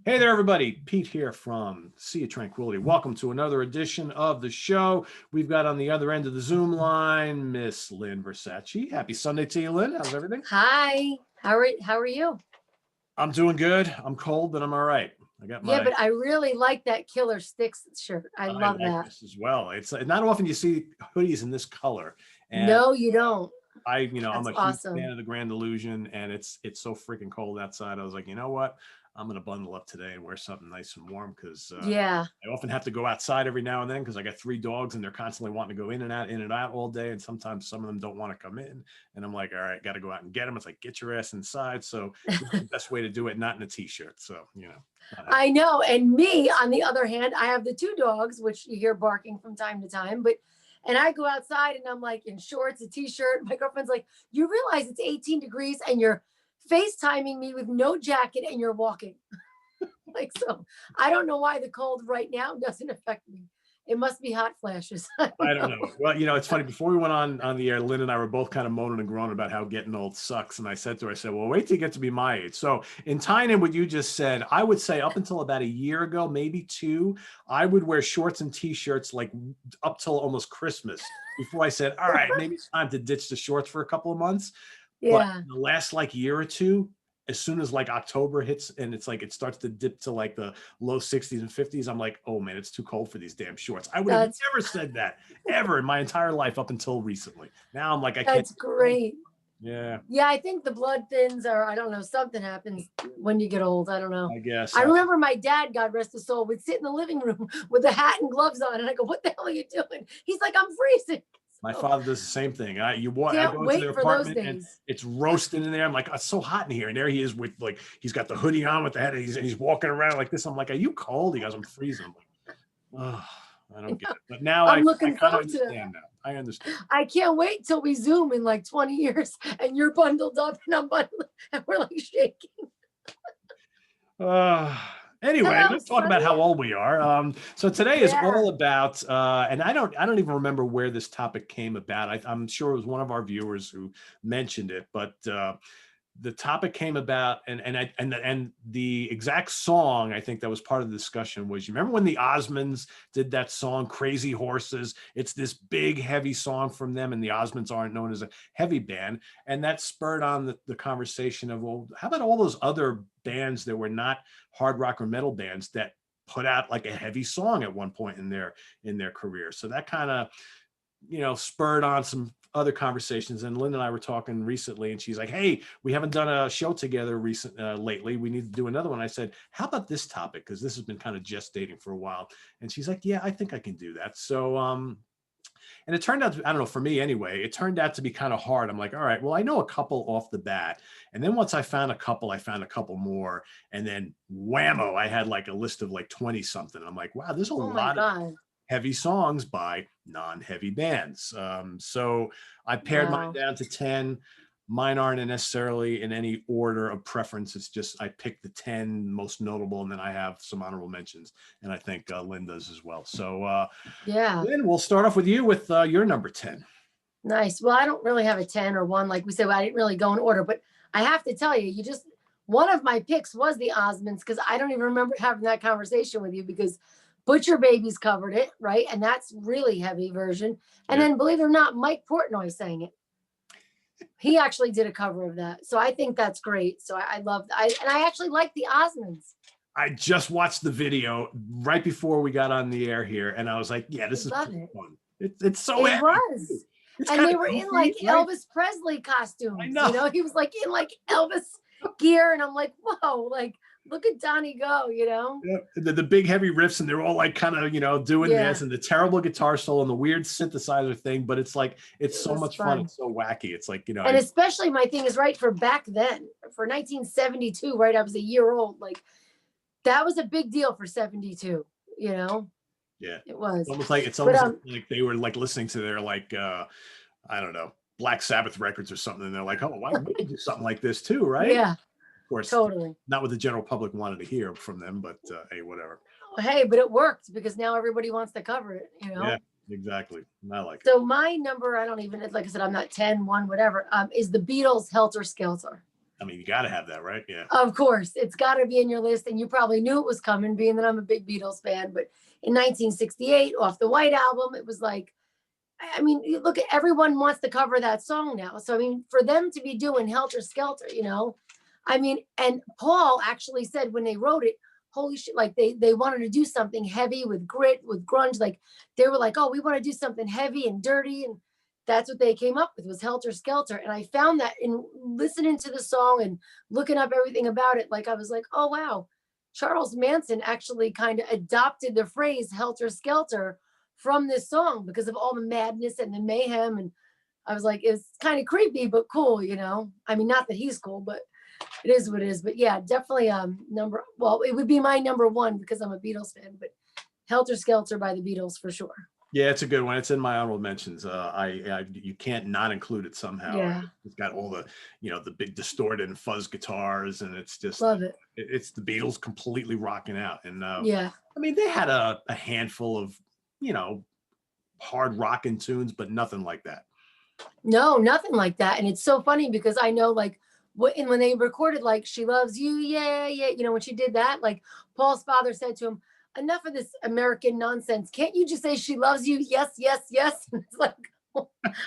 Hey there, everybody. Pete here from Sea of Tranquility. Welcome to another edition of the show. We've got on the other end of the Zoom line, Miss Lynne Versaci. Happy Sunday to you, Lynn. How's everything? Hi. How are you? I'm doing good. I'm cold, but I'm all right. I got Yeah, my. but I really like that Killer Sticks shirt. I I love like that. this as well. It's not often you see hoodies in this color, and No, you don't. I'm That's a huge fan awesome. of the Grand Illusion, and it's so freaking cold outside. I was like, you know what? I'm gonna bundle up today and wear something nice and warm because Yeah, I often have to go outside every now and then because I got 3 dogs and they're constantly wanting to go in and out all day. And sometimes some of them don't want to come in. And I'm like, all right, got to go out and get them. It's like, get your ass inside. So this is the best way to do it, not in a t-shirt. So, I know. And me, on the other hand, I have the two dogs, which you hear barking from time to time, and I go outside and I'm like in shorts, a t-shirt. My girlfriend's like, you realize it's 18 degrees and you're FaceTiming me with no jacket and you're walking. Like, so I don't know why the cold right now doesn't affect me. It must be hot flashes. I I don't don't know. know. Well, it's funny. Before we went on the air, Lynn and I were both kind of moaning and groaning about how getting old sucks. And I said to her, I said, well, wait till you get to be my age. So in tying in what you just said, I would say up until about a year ago, maybe two, I would wear shorts and t-shirts like up till almost Christmas before I said, all right, maybe it's time to ditch the shorts for a couple of months. But Yeah. the last like year or two, as soon as like October hits and it's like it starts to dip to like the low 60s and 50s, I'm like, oh man, it's too cold for these damn shorts. I would have That's never said that ever in my entire life up until recently. Now I'm like, I can't. that's great. Yeah, Yeah, I think the blood thins, or I don't know, something happens when you get old. I don't know. I guess. I remember my dad, God rest his soul, would sit in the living room with a hat and gloves on, and I go, "What the hell are you doing?" He's like, "I'm freezing." My So, father does the same thing. I can't go into wait their for those apartment and days. it's roasting in there. I'm like, oh, it's so hot in here. And there he is with like he's got the hoodie on with the head and he's walking around like this. I'm like, are you cold? He goes, I'm freezing. I'm like, oh, I don't get it. But now I'm I looking kind of forward to that. understand now. I understand. I can't wait till we Zoom in like 20 years and you're bundled up and I'm bundled and we're like shaking. Uh, anyway, Hello, let's talk about Sunny. how old we are. So today is Yeah. all about, and I don't even remember where this topic came about. I'm sure it was one of our viewers who mentioned it, but the topic came about, and the exact song I think that was part of the discussion was, you remember when the Osmonds did that song "Crazy Horses"? It's this big, heavy song from them, and the Osmonds aren't known as a heavy band, and that spurred on the conversation of, well, how about all those other bands that were not hard rock or metal bands that put out like a heavy song at one point in their career? So that kind of spurred on some other conversations. And Lynn and I were talking recently, and she's like, "Hey, we haven't done a show together lately. We need to do another one." I said, "How about this topic? Because this has been kind of gestating for a while." And she's like, "Yeah, I think I can do that." So, and it turned out I don't know, for me anyway, it turned out to be kind of hard. I'm like, all right, well, I know a couple off the bat. And then once I found a couple, I found a couple more. And then whammo, I had like a list of like 20 something. I'm like, wow, there's a Oh my lot of God. heavy songs by non-heavy bands. So I pared mine Wow. down to 10. Mine aren't necessarily in any order of preference. It's just I picked the 10 most notable, and then I have some honorable mentions, and I think Lynn does as well. So Yeah. Lynn, we'll start off with you with your number 10. Nice. Well, I don't really have a 10 or one. Like we said, I didn't really go in order, but I have to tell you, one of my picks was the Osmonds, because I don't even remember having that conversation with you, because Butcher Babies covered it, right? And that's really heavy version. And Yeah. then, believe it or not, Mike Portnoy sang it. He actually did a cover of that. So I think that's great. So I love that. And I actually like the Osmonds. I just watched the video right before we got on the air here, and I was like, yeah, this is Love pretty it. fun. It's so It heavy. was. It's And kind they of were in goofy, like right? Elvis Presley I costumes. know. He was like in like Elvis gear. And I'm like, whoa, like, look at Donnie go, Yeah, the big heavy riffs, and they're all like kind of doing this, Yeah, and the terrible guitar solo and the weird synthesizer thing, but it's like it's it so was much fun. fun. It's so wacky. It's like And especially my thing is right for back then, for 1972, right? I was a year old. Like, that was a big deal for 72, yeah, it was. it's But almost like they were like listening to their like I don't know, Black Sabbath records or something, and they're like, oh, why we could do something like this too, right? yeah, Of course, totally. not what the general public wanted to hear from them, but hey, whatever. Hey, but it worked because now everybody wants to cover it. Yeah, exactly. I like it. So my number, I don't even, like I said, I'm not 10, 1, whatever, is the Beatles' Helter Skelter. I mean, you got to have that, right? Yeah. Of course, it's got to be in your list, and you probably knew it was coming, being that I'm a big Beatles fan. But in 1968, off the White Album, it was like, I mean, look at everyone wants to cover that song now. So I mean, for them to be doing Helter Skelter, I mean, and Paul actually said when they wrote it, holy shit, like they wanted to do something heavy with grit, with grunge. Like they were like, oh, we want to do something heavy and dirty, and that's what they came up with, was Helter Skelter. And I found that in listening to the song and looking up everything about it, like I was like, oh wow, Charles Manson actually kind of adopted the phrase Helter Skelter from this song because of all the madness and the mayhem. And I was like, it's kind of creepy, but cool, I mean, not that he's cool, but it is what it is. But yeah, definitely it would be my number one because I'm a Beatles fan, but Helter Skelter by the Beatles for sure. Yeah, it's a good one. It's in my honorable mentions. You can't not include it somehow. Yeah. It's got all the, the big distorted and fuzz guitars, and it's just love it. It's the Beatles completely rocking out. And yeah, I mean, they had a handful of, hard rocking tunes, but nothing like that. No, nothing like that. And it's so funny because I know, like, when they recorded like She Loves You, yeah, when she did that, like Paul's father said to him, enough of this American nonsense. Can't you just say she loves you? Yes, yes, yes. And it's like,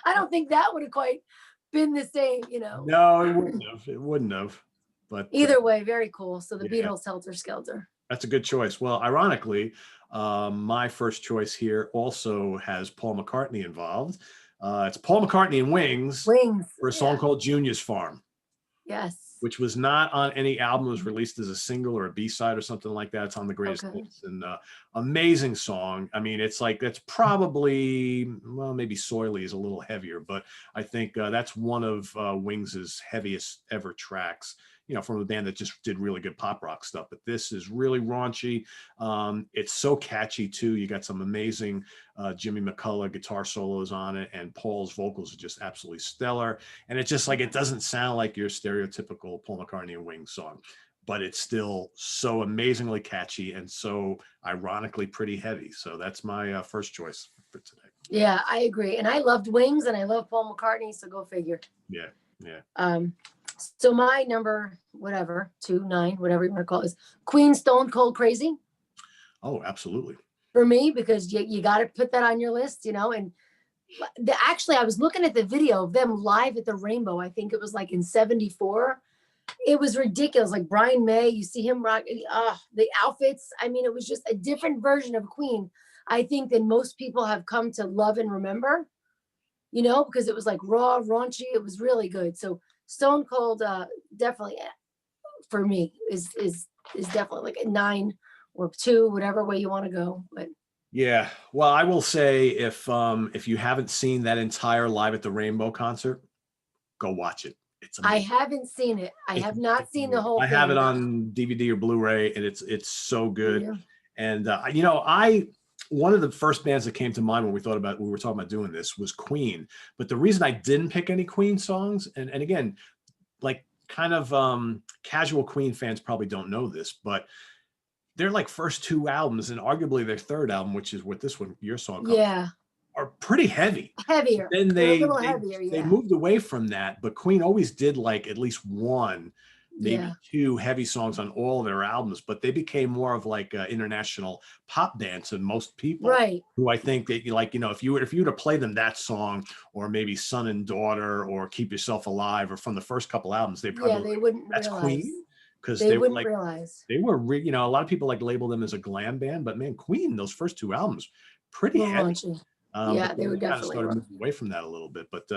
I don't think that would have quite been the same, No, it wouldn't have. It wouldn't have. But either way, very cool. So the Beatles, Helter Skelter. That's a good choice. Well, ironically, my first choice here also has Paul McCartney involved. It's Paul McCartney and Wings for a song called Junior's Farm. Yes. Which was not on any album. It was released as a single or a B-side or something like that. It's on the Greatest Hits, and amazing song. I mean, it's probably, well, maybe Soily is a little heavier, but I think that's one of Wings's heaviest ever tracks, from a band that just did really good pop rock stuff. But this is really raunchy. It's so catchy too. You got some amazing Jimmy McCullough guitar solos on it, and Paul's vocals are just absolutely stellar. And it's just like, it doesn't sound like your stereotypical Paul McCartney and Wings song, but it's still so amazingly catchy and so ironically pretty heavy. So that's my first choice for today. Yeah, I agree. And I loved Wings and I love Paul McCartney, so go figure. Yeah. So my number, 9, whatever you want to call it, is Queen Stone Cold Crazy. Oh, absolutely. For me, because you got to put that on your list, and actually I was looking at the video of them live at the Rainbow. I think it was like in 74. It was ridiculous. Like Brian May, you see him rock, the outfits. I mean, it was just a different version of Queen, I think, than most people have come to love and remember, because it was like raw, raunchy. It was really good. So Stone Cold, definitely for me is definitely like a 9 or 2, whatever way you want to go. But yeah, well, I will say if you haven't seen that entire Live at the Rainbow concert, go watch it. It's amazing. I haven't seen it. I have not seen the whole thing. I have it on DVD or Blu-ray, and it's so good. Yeah. And one of the first bands that came to mind when we were talking about doing this was Queen. But the reason I didn't pick any Queen songs, and again, like kind of casual Queen fans probably don't know this, but their like first 2 albums and arguably their third album, which is what this one, your song, are pretty heavy. Heavier. Then they moved away from that, but Queen always did like at least 1, maybe 2 heavy songs on all their albums, but they became more of like an international pop band to most people, right? Who I think that if you were to play them that song, or maybe Son and Daughter, or Keep Yourself Alive, or from the first couple albums, they probably they wouldn't that's realize. Queen. Because they wouldn't realize they were, a lot of people like label them as a glam band, but man, Queen, those first 2 albums, pretty heavy. They were definitely started moving away from that a little bit. But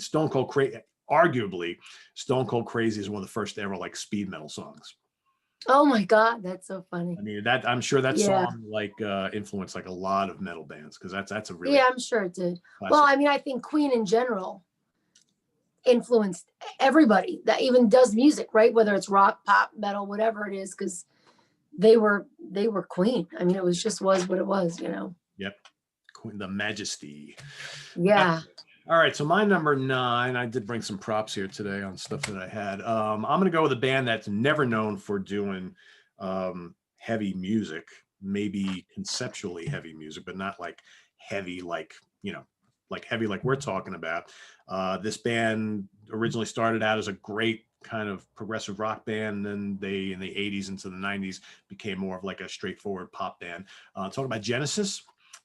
Stone Cold Crazy, arguably, Stone Cold Crazy is one of the first ever like speed metal songs. Oh my God, that's so funny. I mean, I'm sure that song influenced like a lot of metal bands, because that's a really I'm sure it did. Classic. Well, I mean, I think Queen in general influenced everybody that even does music, right? Whether it's rock, pop, metal, whatever it is, because they were Queen. I mean, it was what it was, Yep. Queen, the Majesty. Yeah. All right, so my number 9, I did bring some props here today on stuff that I had. I'm going to go with a band that's never known for doing heavy music, maybe conceptually heavy music, but not like heavy, like heavy like we're talking about. This band originally started out as a great kind of progressive rock band. And then they, in the 80s into the 90s, became more of like a straightforward pop band. Talking about Genesis.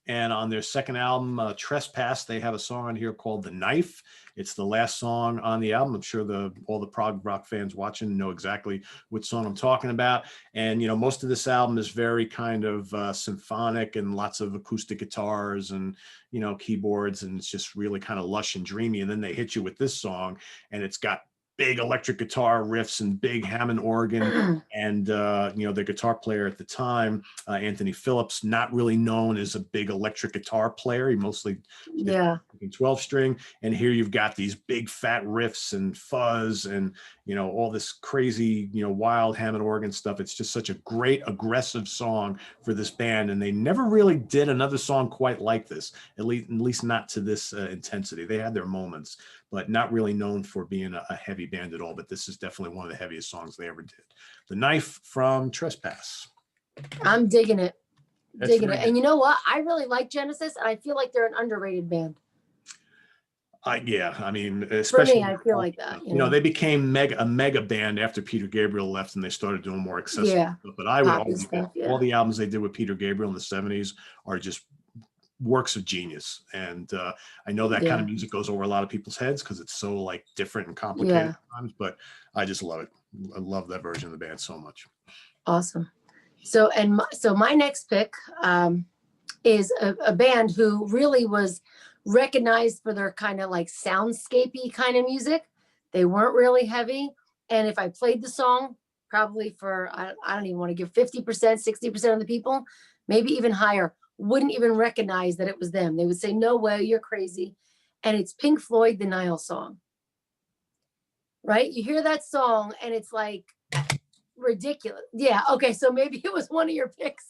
And on their second album, Trespass, they have a song on here called The Knife. It's the last song on the album. I'm sure all the prog rock fans watching know exactly what song I'm talking about. And, you know, most of this album is very kind of symphonic and lots of acoustic guitars and, you know, keyboards. And it's just really kind of lush and dreamy. And then they hit you with this song, and it's got big electric guitar riffs and big Hammond organ. And, you know, the guitar player at the time, Anthony Phillips, not really known as a big electric guitar player. He mostly 12 string. And here you've got these big fat riffs and fuzz and, you know, all this crazy, you know, wild Hammond organ stuff. It's just such a great aggressive song for this band. And they never really did another song quite like this, at least not to this intensity. They had their moments, but not really known for being a heavy band at all. But this is definitely one of the heaviest songs they ever did. The Knife from Trespass. I'm digging it. Digging it. And you know what? I really like Genesis, and I feel like they're an underrated band. Yeah, I mean, especially for me, I feel like that. You know, they became a mega band after Peter Gabriel left, and they started doing more accessible stuff. But I would argue that all the albums they did with Peter Gabriel in the 70s are just works of genius. And I know that kind of music goes over a lot of people's heads because it's so like different and complicated at times, but I just love it. I love that version of the band so much. Awesome. So my next pick is a band who really was recognized for their kind of like soundscapey kind of music. They weren't really heavy. And if I played the song, probably for, I don't even want to give 50%, 60% of the people, maybe even higher, wouldn't even recognize that it was them. They would say, no way, you're crazy. And it's Pink Floyd, the Nile Song. Right? You hear that song and it's like ridiculous. Yeah. Okay. So maybe it was one of your picks.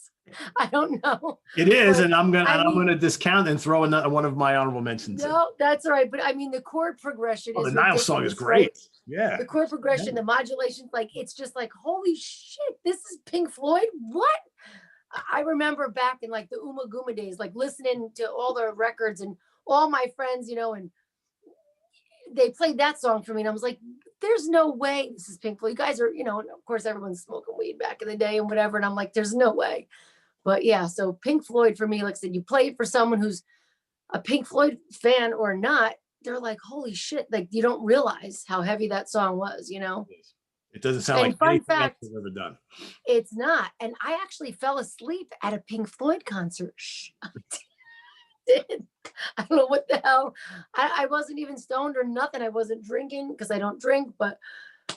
I don't know. It is, but, and I'm gonna discount and throw another one of my honorable mentions. No, that's all right. But I mean, the chord progression is the Nile Song is great. Right? Yeah. The chord progression, the modulation, like it's just like, holy shit, this is Pink Floyd. What? I remember back in like the Uma Guma days, like listening to all the records and all my friends, you know, and they played that song for me. And I was like, there's no way this is Pink Floyd. You guys are, you know, and of course everyone's smoking weed back in the day and whatever. And I'm like, there's no way. But yeah, so Pink Floyd for me, like I said, you play it for someone who's a Pink Floyd fan or not, they're like, holy shit, like you don't realize how heavy that song was, you know? It doesn't sound like anything else I've ever done. It's not. And I actually fell asleep at a Pink Floyd concert. I did. I don't know what the hell. I wasn't even stoned or nothing. I wasn't drinking because I don't drink, but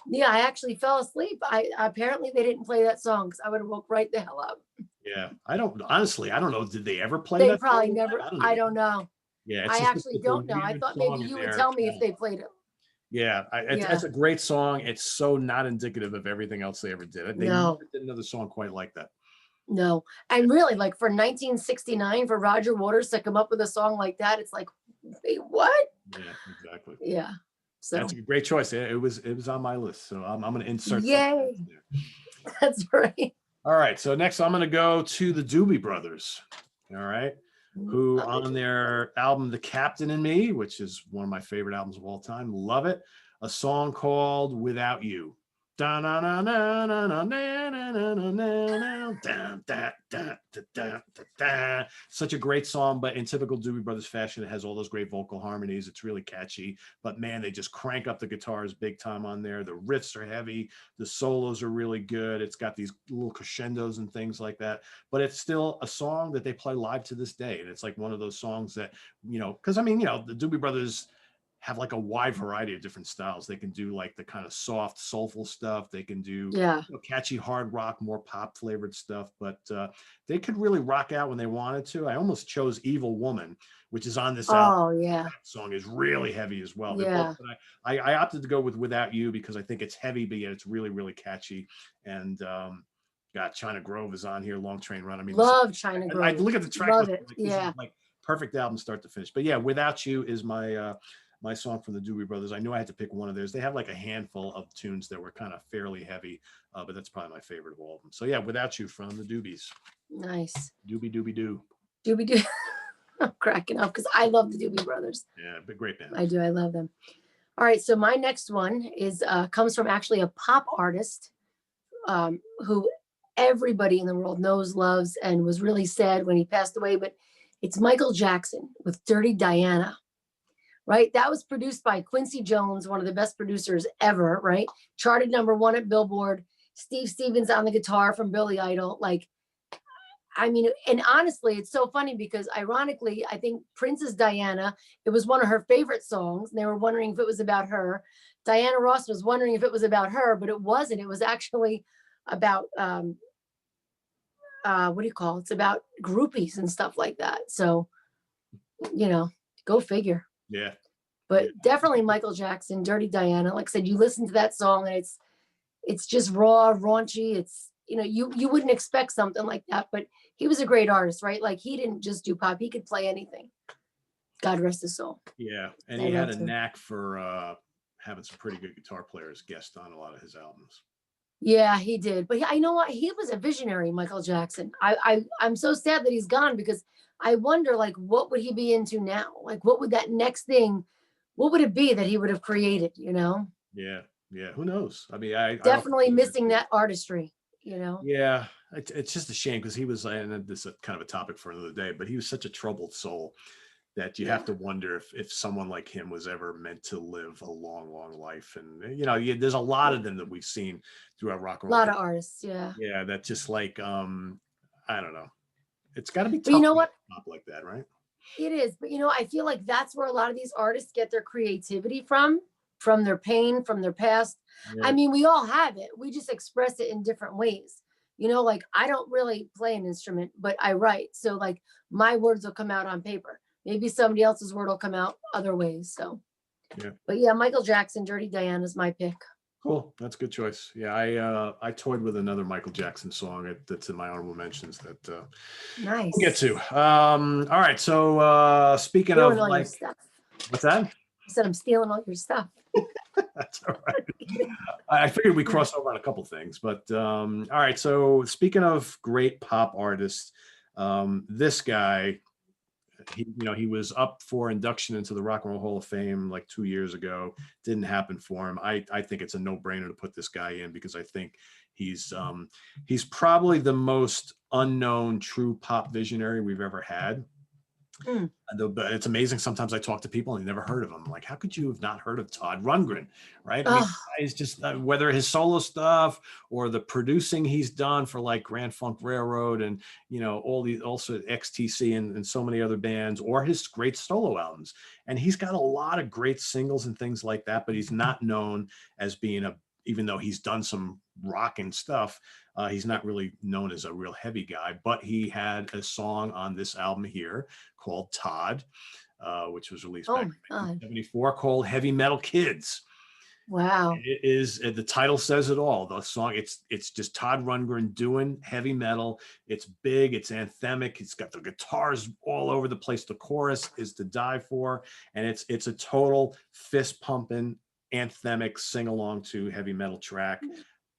yeah, I actually fell asleep. Apparently they didn't play that song because I would have woke right the hell up. Yeah, I don't know. Did they ever play that? They probably never. I don't know. Yeah, I actually don't know. I thought maybe you would tell me if they played it. Yeah, it's a great song. It's so not indicative of everything else they ever did. They never did another song quite like that. No, and really, like for 1969, for Roger Waters to come up with a song like that, it's like, wait, what? Yeah, exactly. Yeah. So that's a great choice. It was on my list, so I'm going to insert. Yay! That's right. All right, so next I'm going to go to the Doobie Brothers. All right, who on their album "The Captain and Me," which is one of my favorite albums of all time, love it. A song called "Without You." Such a great song, but in typical Doobie Brothers fashion, it has all those great vocal harmonies. It's really catchy, but man, they just crank up the guitars big time on there. The riffs are heavy, the solos are really good. It's got these little crescendos and things like that, but it's still a song that they play live to this day. And it's like one of those songs that, you know, because I mean, you know, the Doobie Brothers have like a wide variety of different styles. They can do like the kind of soft, soulful stuff. They can do catchy hard rock, more pop flavored stuff, but they could really rock out when they wanted to. I almost chose Evil Woman, which is on this album. Oh, yeah. That song is really heavy as well. Yeah. I opted to go with Without You because I think it's heavy, but yet it's really, really catchy. And China Grove is on here, Long Train Run. I mean, love China Grove. I look at the track. Love it. Like perfect album start to finish. But yeah, Without You is my song from the Doobie Brothers. I knew I had to pick one of theirs. They have like a handful of tunes that were kind of fairly heavy, but that's probably my favorite of all of them. So yeah, Without You from the Doobies. Nice. Doobie Doobie Doo. Doobie Doo. I'm cracking up because I love the Doobie Brothers. Yeah, but great band. I do. I love them. All right, so my next one is comes from actually a pop artist who everybody in the world knows, loves, and was really sad when he passed away. But it's Michael Jackson with Dirty Diana, right? That was produced by Quincy Jones, one of the best producers ever, right? Charted #1 at Billboard. Steve Stevens on the guitar from Billy Idol. Like, I mean, and honestly, it's so funny because ironically, I think Prince's Diana, it was one of her favorite songs. And they were wondering if it was about her. Diana Ross was wondering if it was about her, but it wasn't. It was actually about, what do you call it? It's about groupies and stuff like that. So, you know, go figure. Yeah. But definitely Michael Jackson, Dirty Diana. Like I said, you listen to that song and it's just raw, raunchy. It's, you know, you wouldn't expect something like that, but he was a great artist, right? Like he didn't just do pop, he could play anything. God rest his soul. Yeah. And he had a knack for having some pretty good guitar players guest on a lot of his albums. Yeah, he did. But I know what, he was a visionary, Michael Jackson. I'm so sad that he's gone because I wonder, like, what would he be into now? Like, what would that next thing, what would it be that he would have created, you know? Yeah. Yeah. Who knows? I mean, I definitely missing that artistry, you know? Yeah. It's just a shame because he was, and this is kind of a topic for another day, but he was such a troubled soul that you have to wonder if someone like him was ever meant to live a long, long life. And, you know, there's a lot of them that we've seen throughout rock and roll. A lot of artists. Yeah. Yeah. That just like, I don't know. It's got to be tough. But you know what? Pop like that, right? It is. But, you know, I feel like that's where a lot of these artists get their creativity from their pain, from their past. Yeah. I mean, we all have it. We just express it in different ways. You know, like I don't really play an instrument, but I write. So like my words will come out on paper. Maybe somebody else's word will come out other ways. So, yeah. But yeah, Michael Jackson, Dirty Diana is my pick. Cool. That's a good choice. Yeah, I toyed with another Michael Jackson song that's in my honorable mentions that nice. We'll get to. All right. So speaking of like, what's that? I said I'm stealing all your stuff. That's all right. I figured we crossed over on a couple things, but all right. So speaking of great pop artists, this guy, he was up for induction into the Rock and Roll Hall of Fame like 2 years ago. Didn't happen for him. I think it's a no-brainer to put this guy in because I think he's probably the most unknown true pop visionary we've ever had. But it's amazing. Sometimes I talk to people and never heard of him. Like, how could you have not heard of Todd Rundgren? Right? I mean, it's just whether his solo stuff or the producing he's done for like Grand Funk Railroad and, you know, all these also XTC and so many other bands, or his great solo albums. And he's got a lot of great singles and things like that, but he's not known as being even though he's done some rocking stuff, he's not really known as a real heavy guy, but he had a song on this album here called Todd, which was released back in 1974 called Heavy Metal Kids. Wow. It is, the title says it all. The song, it's just Todd Rundgren doing heavy metal. It's big, it's anthemic, it's got the guitars all over the place. The chorus is to die for, and it's a total fist pumping, anthemic sing along to heavy metal track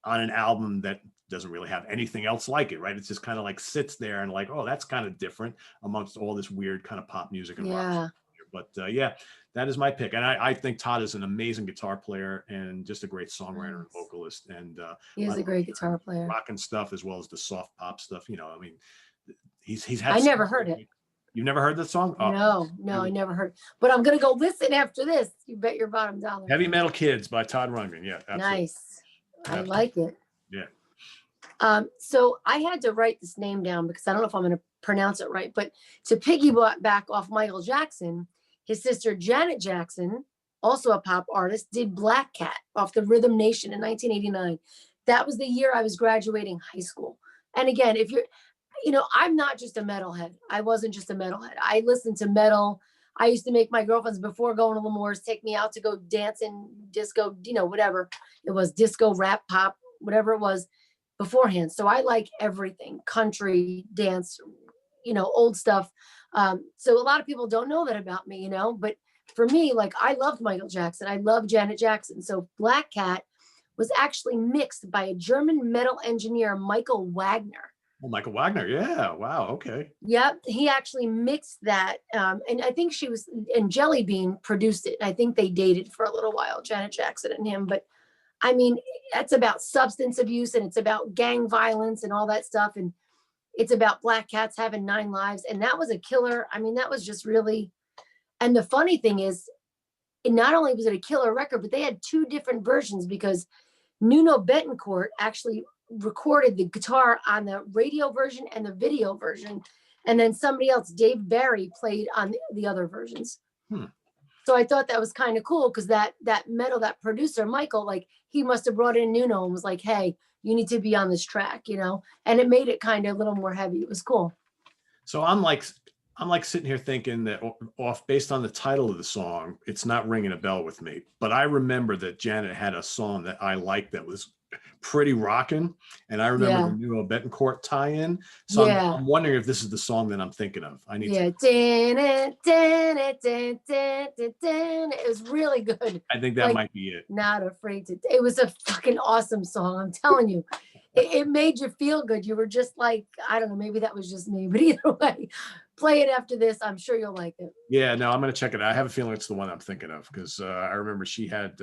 on an album that doesn't really have anything else like it, right? It's just kind of like sits there and like, oh, that's kind of different amongst all this weird kind of pop music and rock. But yeah, that is my pick. And I think Todd is an amazing guitar player and just a great songwriter and vocalist. And he is a great guitar player. Rocking stuff as well as the soft pop stuff. You know, I mean, he's had. I never heard it. You've never heard that song? Oh, no, I never heard. But I'm gonna go listen after this. You bet your bottom dollar. Heavy Metal Kids by Todd Rundgren. Yeah, absolutely. Nice. Absolutely. I like it. Yeah. So I had to write this name down because I don't know if I'm going to pronounce it right, but to piggyback off Michael Jackson, his sister Janet Jackson, also a pop artist, did Black Cat off the Rhythm Nation in 1989. That was the year I was graduating high school. And again, if you're, you know, I'm not just a metalhead. I wasn't just a metalhead. I listened to metal. I used to make my girlfriends before going to L'Amour's take me out to go dance in disco, you know, whatever it was, disco, rap, pop, whatever it was beforehand. So I like everything, country, dance, you know, old stuff. So a lot of people don't know that about me, you know, but for me, like I loved Michael Jackson. I love Janet Jackson. So Black Cat was actually mixed by a German metal engineer, Michael Wagner. Oh, Michael Wagner. Yeah. Wow. Okay. Yep, he actually mixed that, and I think and Jelly Bean produced it. I think they dated for a little while, Janet Jackson and him. But I mean, that's about substance abuse and it's about gang violence and all that stuff, and it's about black cats having 9 lives, and that was a killer. I mean, that was just really. And the funny thing is, not only was it a killer record, but they had 2 different versions because Nuno Betancourt actually recorded the guitar on the radio version and the video version. And then somebody else, Dave Barry, played on the other versions. So I thought that was kind of cool because that producer, Michael, like he must have brought in Nuno and was like, hey, you need to be on this track, and it made it kind of a little more heavy. It was cool. So I'm like sitting here thinking that off based on the title of the song, it's not ringing a bell with me. But I remember that Janet had a song that I liked that was pretty rocking, and I remember the Nuno Betancourt tie-in. So I'm wondering if this is the song that I'm thinking of. I need to. It was really good. I think that might be it. Not afraid to. It was a fucking awesome song. I'm telling you. It made you feel good. You were just like, I don't know, maybe that was just me, but either way, play it after this. I'm sure you'll like it. Yeah, no, I'm going to check it out. I have a feeling it's the one I'm thinking of because I remember she had,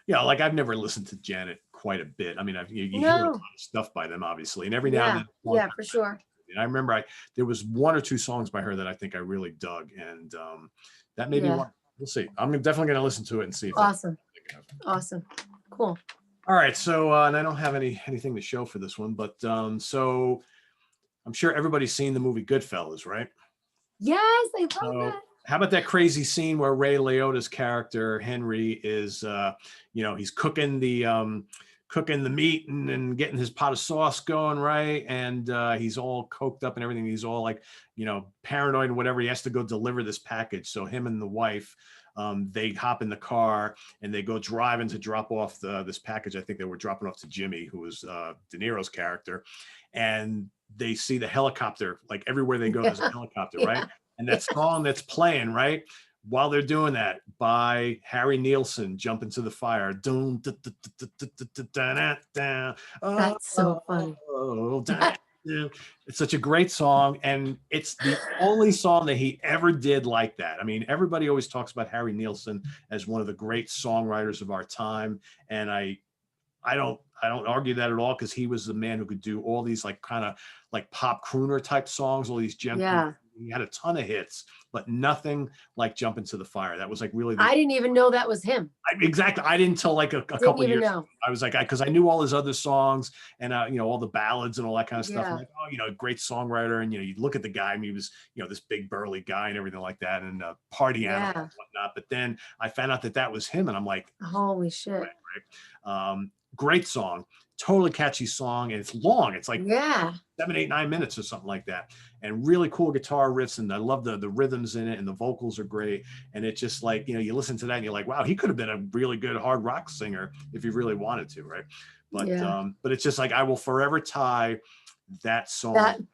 like I've never listened to Janet quite a bit. I mean, you hear a lot of stuff by them, obviously, and every now and then. Yeah, for sure. And I remember there was 1 or 2 songs by her that I think I really dug, and that may be one. We'll see. I'm definitely going to listen to it and see. If awesome. Cool. All right, so and I don't have anything to show for this one, but so I'm sure everybody's seen the movie Goodfellas, right? Yes, I love that. How about that crazy scene where Ray Liotta's character Henry is, he's cooking the meat and getting his pot of sauce going, right? And he's all coked up and everything. He's all like, paranoid and whatever. He has to go deliver this package. So him and the wife. They hop in the car and they go driving to drop off this package. I think they were dropping off to Jimmy, who was De Niro's character. And they see the helicopter, like everywhere they go, there's a helicopter, right? And that song that's playing, right? While they're doing that by Harry Nilsson, Jump Into the Fire. That's so funny. It's such a great song, and it's the only song that he ever did like that. I mean, everybody always talks about Harry Nilsson as one of the great songwriters of our time, and I don't argue that at all because he was the man who could do all these like kind of like pop crooner type songs, all these gentle. He had a ton of hits, but nothing like Jump Into the Fire. That was like really. I didn't even know that was him. Exactly. I didn't till like a couple years. Know. I was like, because I knew all his other songs and all the ballads and all that kind of stuff. I'm like, great songwriter. And you look at the guy, and he was this big burly guy and everything like that, and party animal and whatnot. But then I found out that was him, and I'm like, holy shit! Great song, totally catchy song, and it's long. It's like 7, 8, 9 minutes or something like that, and really cool guitar riffs. And I love the rhythms in it, and the vocals are great. And it's just like you listen to that, and you're like, wow, he could have been a really good hard rock singer if he really wanted to, right? But it's just like I will forever tie that song.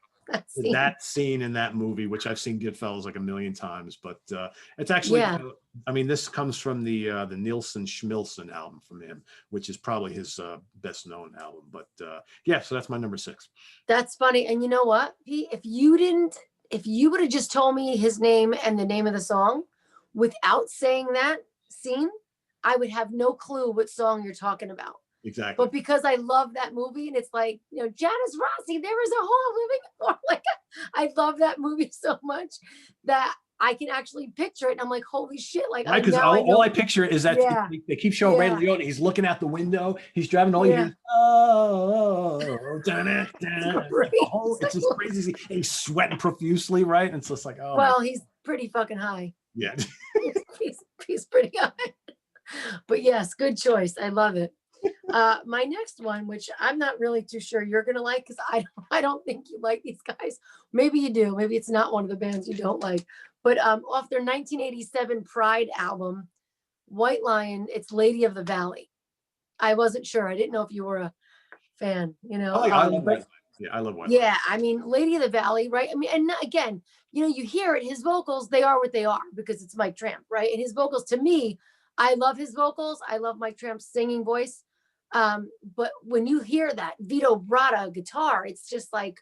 That scene in that movie, which I've seen Goodfellas like a million times, but it's actually, I mean, this comes from the Nilsson Schmilsson album from him, which is probably his best known album. But so that's my number 6. That's funny. And you know what, Pete, if you would have just told me his name and the name of the song without saying that scene, I would have no clue what song you're talking about. Exactly. But because I love that movie, and it's like, Janice Rossi, there is a whole living, or like, I love that movie so much that I can actually picture it. And I'm like, holy shit. Like, right, because all I picture is that they keep showing Ray Liotta. He's looking out the window. He's driving all year. It's just crazy. And he's sweating profusely, right? And it's just like, oh. Well, he's pretty fucking high. Yeah. he's pretty high. But yes, good choice. I love it. My next one, which I'm not really too sure you're gonna like, because I don't think you like these guys. Maybe you do. Maybe it's not one of the bands you don't like. But off their 1987 Pride album, White Lion, it's Lady of the Valley. I wasn't sure. I didn't know if you were a fan. I love White Lion. Yeah, I love White Lion. Yeah, I mean, Lady of the Valley, right? I mean, and again, you hear it. His vocals, they are what they are because it's Mike Tramp, right? And his vocals, to me, I love his vocals. I love Mike Tramp's singing voice. But when you hear that Vito Bratta guitar, it's just like,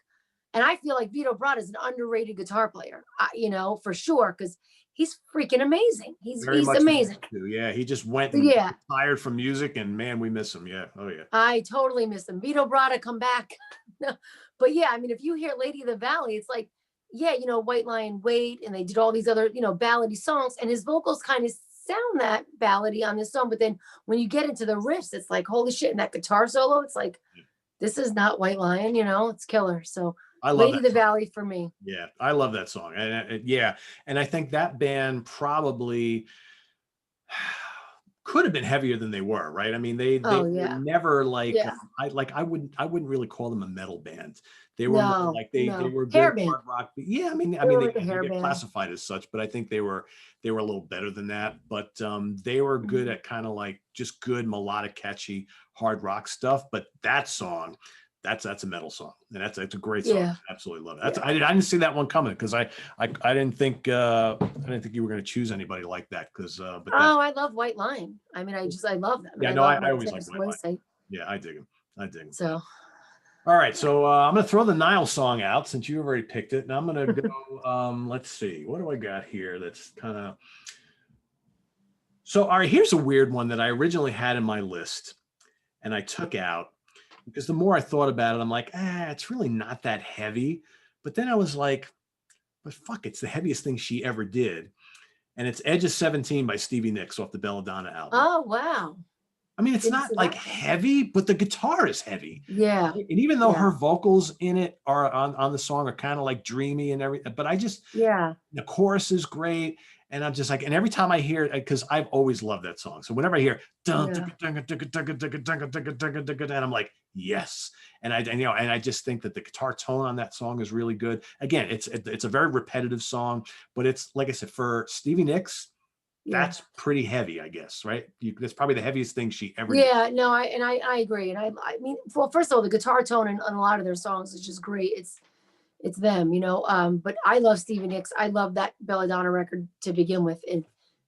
And I feel like Vito Bratta is an underrated guitar player, you know, for sure, because he's freaking amazing. Very He's much amazing. too. Yeah, he just went So and yeah, retired from music, and man, we miss him. Yeah. Oh yeah. I totally miss him. Vito Bratta, come back. No, but yeah, I mean, if you hear Lady of the Valley, it's like, yeah, you know, White Lion Wait, and they did all these other, you know, ballady songs, and his vocals kind of sound that ballady on this song. But then when you get into the riffs, it's like, holy shit, and that guitar solo, it's like, this is not White Lion, you know, it's killer. So I love Lady that of the song. Valley for me. Yeah, I love that song. And yeah, and I think that band probably could have been heavier than they were, right? I mean, they Oh were yeah, never like yeah. I wouldn't really call them a metal band. They were more No, like they no. were good Hair band. hard rock. Yeah, I They mean were they, like a they hair get band. classified as such, but I think they were a little better than that. But they were good at kind of like just good melodic, catchy hard rock stuff. But that song, that's a metal song, and that's a great song. Yeah. Absolutely love it. Yeah. I didn't see that one coming because I didn't think you were going to choose anybody like that because but that Oh, I love White Lion. I mean, I love them. And yeah, I no, love I Mike always like Sam's White Line. voice. Yeah, I dig him. I dig him. So All right, so I'm gonna throw the Nile song out since you've already picked it, and I'm gonna go. Let's see, what do I got here? That's kind of so. All right, here's a weird one that I originally had in my list, and I took out because the more I thought about it, I'm like, it's really not that heavy. But then I was like, but fuck, it's the heaviest thing she ever did, and it's "Edge of 17" by Stevie Nicks off the Belladonna album. oh wow. I mean, it's Didn't not see like that one. heavy, but the guitar is heavy. Yeah. And even though Yeah. her vocals in it are on the song are kind of like dreamy and everything, but Yeah. the chorus is great. And I'm just like, and every time I hear it, because I've always loved that song. So whenever I hear Yeah. and I'm like, yes. And I just think that the guitar tone on that song is really good. Again, it's a very repetitive song, but it's like I said, for Stevie Nicks, Yeah. that's pretty heavy, I guess, right? That's probably the heaviest thing she ever did. Yeah, no, I agree. And I mean, well, first of all, the guitar tone on a lot of their songs is just great. It's them, you know. But I love Stevie Nicks. I love that Belladonna record to begin with. And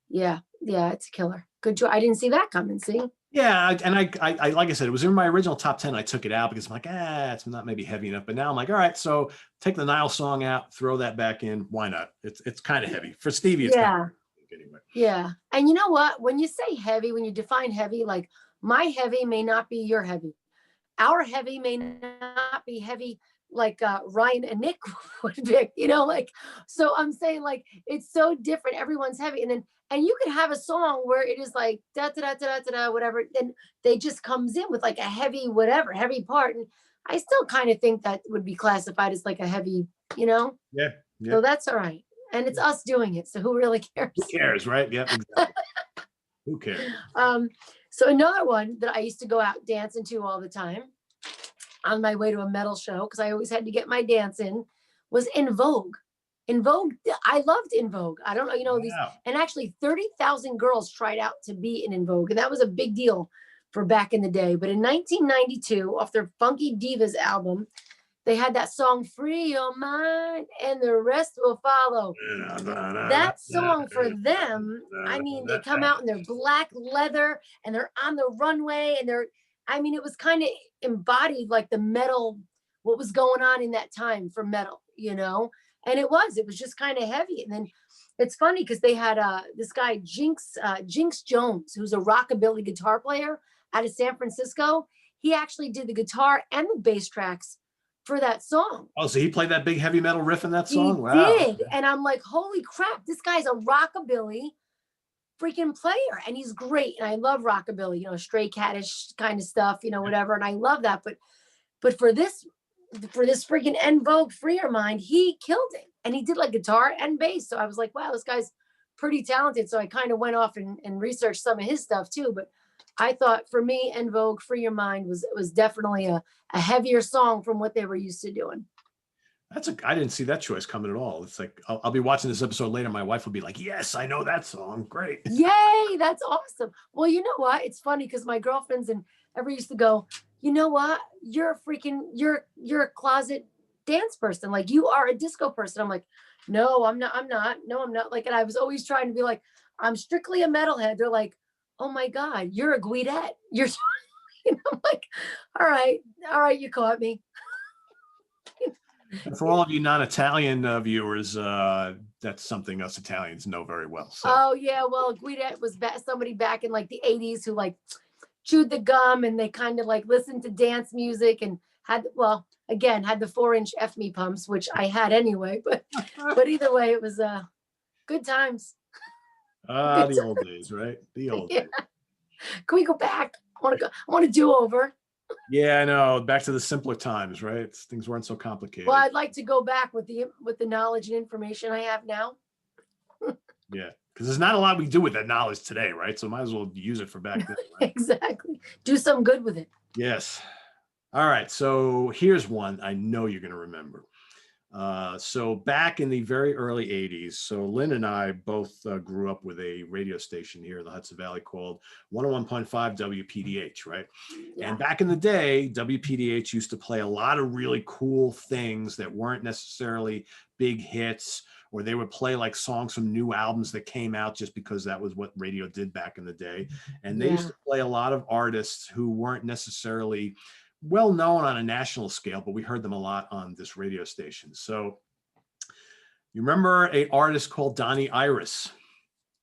yeah, it's a killer. Good job. I didn't see that coming. See? Yeah, and I like I said, it was in my original top 10. I took it out because I'm like, it's not maybe heavy enough. But now I'm like, all right, so take the Nile song out, throw that back in. Why not? It's kind of heavy for Stevie. It's kind of heavy anyway. Yeah. And you know what? When you say heavy, when you define heavy, like my heavy may not be your heavy. Our heavy may not be heavy like Ryan and Nick would pick, you know, like, so I'm saying like, it's so different. Everyone's heavy. And you can have a song where it is like, da, da, da, da, da, da, whatever. Then they just comes in with like a heavy, whatever, heavy part. And I still kind of think that would be classified as like a heavy, you know? Yeah. So that's all right. And it's us doing it. So who really cares? Who cares, right? Yeah, exactly. Who cares? So another one that I used to go out dancing to all the time on my way to a metal show, because I always had to get my dance in, was In Vogue. In Vogue, I loved In Vogue. I don't know, you know, these, and actually 30,000 girls tried out to be in Vogue. And that was a big deal for back in the day. But in 1992, off their Funky Divas album, they had that song, Free Your Mind, and the rest will follow. That song for them, I mean, they come out in their black leather and they're on the runway and I mean, it was kind of embodied like the metal, what was going on in that time for metal, you know? And it was just kind of heavy. And then it's funny because they had this guy, Jinx Jones, who's a rockabilly guitar player out of San Francisco. He actually did the guitar and the bass tracks for that song. Oh, so he played that big heavy metal riff in that song? He Wow. did. And I'm like, holy crap, this guy's a rockabilly freaking player. And he's great. And I love rockabilly, you know, Stray Catish kind of stuff, you know, whatever. And I love that. But for this freaking En Vogue Free Your Mind, he killed it. And he did like guitar and bass. So I was like, wow, this guy's pretty talented. So I kind of went off and researched some of his stuff too. But I thought for me, En Vogue Free Your Mind was definitely a heavier song from what they were used to doing. I didn't see that choice coming at all. It's like, I'll be watching this episode later. My wife will be like, yes, I know that song. Great. Yay. That's awesome. Well, you know what? It's funny because my girlfriends and everybody used to go, you know what? You're a closet dance person. Like you are a disco person. I'm like, no, I'm not. No, I'm not. Like, and I was always trying to be like, I'm strictly a metalhead. They're like, oh my God, you're a Guidette. You're, you know, I'm like, all right, you caught me. And for all of you non-Italian viewers, that's something us Italians know very well. So. Oh yeah, well, Guidet was somebody back in like the 80s who like chewed the gum and they kind of like listened to dance music and had, well, again, had the 4-inch F me pumps, which I had anyway, but either way, it was good times. The old days, right? The old days. Can we go back? I want to go. I want to do over. Yeah, I know. Back to the simpler times, right? Things weren't so complicated. Well, I'd like to go back with the knowledge and information I have now. Yeah, because there's not a lot we do with that knowledge today, right? So might as well use it for back then. Right? Exactly. Do some good with it. Yes. All right. So here's one I know you're going to remember. So back in the very early 80s, so Lynn and I both grew up with a radio station here in the Hudson Valley called 101.5 WPDH, right? Yeah. And back in the day, WPDH used to play a lot of really cool things that weren't necessarily big hits, or they would play like songs from new albums that came out just because that was what radio did back in the day. And they used to play a lot of artists who weren't necessarily well known on a national scale, but we heard them a lot on this radio station. So you remember an artist called Donnie Iris?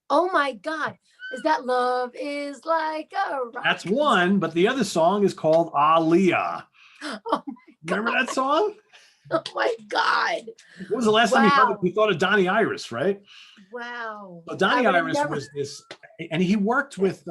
Oh my God. Is that Love Is Like a Rock? That's one, but the other song is called Aaliyah. Oh my God. Remember that song? Oh my God. What was the last time you heard it? We thought of Donnie Iris, right? Wow. So Donnie Iris was this, and he worked with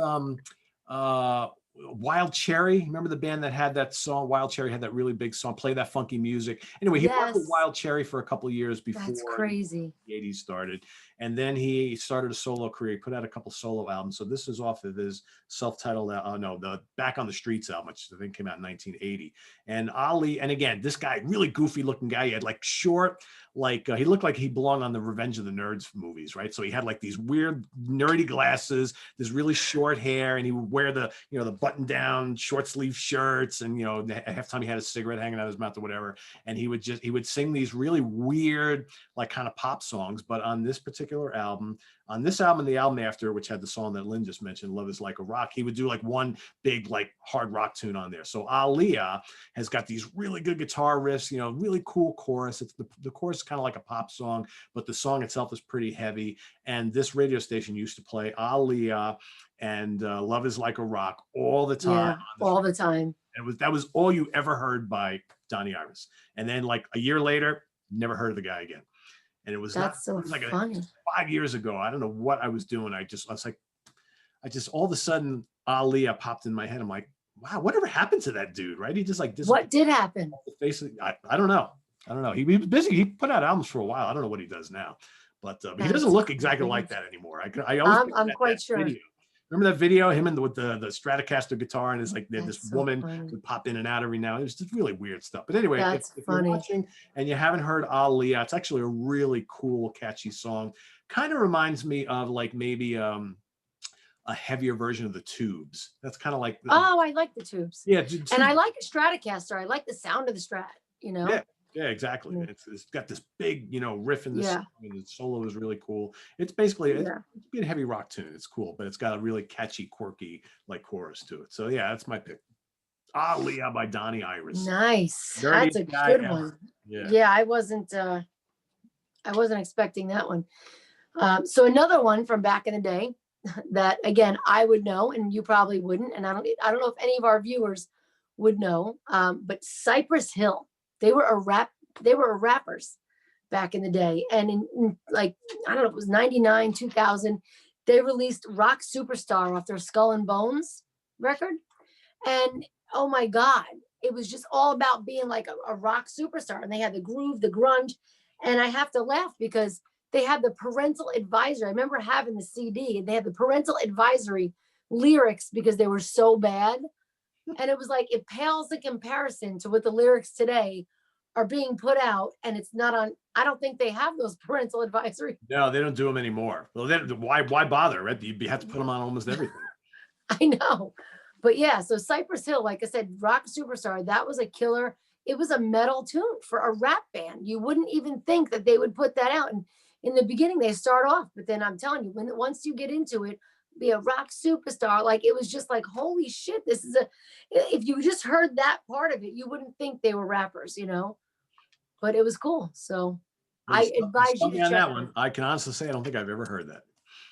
Wild Cherry. Remember the band that had that song? Wild Cherry had that really big song, Play That Funky Music. Anyway, he worked with Wild Cherry for a couple of years before crazy. The 80s started. And then he started a solo career. He put out a couple solo albums. So this is off of his self-titled, the Back on the Streets album, which I think came out in 1980. And Ali, and again, this guy, really goofy looking guy. He had like short, he looked like he belonged on the Revenge of the Nerds movies, right? So he had like these weird nerdy glasses, this really short hair, and he would wear the button down short sleeve shirts, and half time he had a cigarette hanging out of his mouth or whatever. And he would sing these really weird, like kind of pop songs. But on this particular album, on this album and the album after, which had the song that Lynn just mentioned, Love Is Like a Rock, he would do like one big like hard rock tune on there. So Aaliyah has got these really good guitar riffs, really cool chorus. It's the chorus is kind of like a pop song, but the song itself is pretty heavy. And this radio station used to play Aaliyah and Love Is Like a Rock all the time. Yeah, all the time. And that was all you ever heard by Donnie Iris. And then like a year later, never heard of the guy again. And it was funny. 5 years ago. I don't know what I was doing. I just all of a sudden Aaliyah popped in my head. I'm like, wow, whatever happened to that dude, right? He just like this. What did happen? I don't know. He was busy. He put out albums for a while. I don't know what he does now, but he doesn't look exactly like that anymore. I'm quite sure. Video. Remember that video, him with the Stratocaster guitar, and it's like this woman would pop in and out every now. It was just really weird stuff. But anyway, if you're watching and you haven't heard Aaliyah, it's actually a really cool, catchy song. Kind of reminds me of like maybe a heavier version of the Tubes. That's kind of like. I like the Tubes. Yeah, and I like Stratocaster. I like the sound of the Strat. Yeah, exactly. It's got this big, riff in the song, and the solo is really cool. It's basically it's a heavy rock tune. It's cool, but it's got a really catchy, quirky like chorus to it. So yeah, that's my pick. Aaliyah by Donnie Iris. Nice. That's a good one. Yeah, I wasn't expecting that one. So another one from back in the day that again I would know and you probably wouldn't, and I don't know if any of our viewers would know, but Cypress Hill. They were rappers back in the day. And in like, I don't know, it was 99, 2000, they released Rock Superstar off their Skull and Bones record. And oh my God, it was just all about being like a rock superstar. And they had the groove, the grunge. And I have to laugh because they had the parental advisory. I remember having the CD and they had the parental advisory lyrics because they were so bad. And it was like, it pales in comparison to what the lyrics today are being put out. And it's not on, I don't think they have those parental advisory. No, they don't do them anymore. Well, why bother, right? You have to put them on almost everything. I know. But yeah, so Cypress Hill, like I said, Rock Superstar, that was a killer. It was a metal tune for a rap band. You wouldn't even think that they would put that out. And in the beginning, they start off, but then I'm telling you, once you get into it, be a rock superstar, like it was just like, holy shit, if you just heard that part of it, you wouldn't think they were rappers, but it was cool. So Well, I you advise you stumped to me on check that it one. out. I can honestly say I don't think I've ever heard that.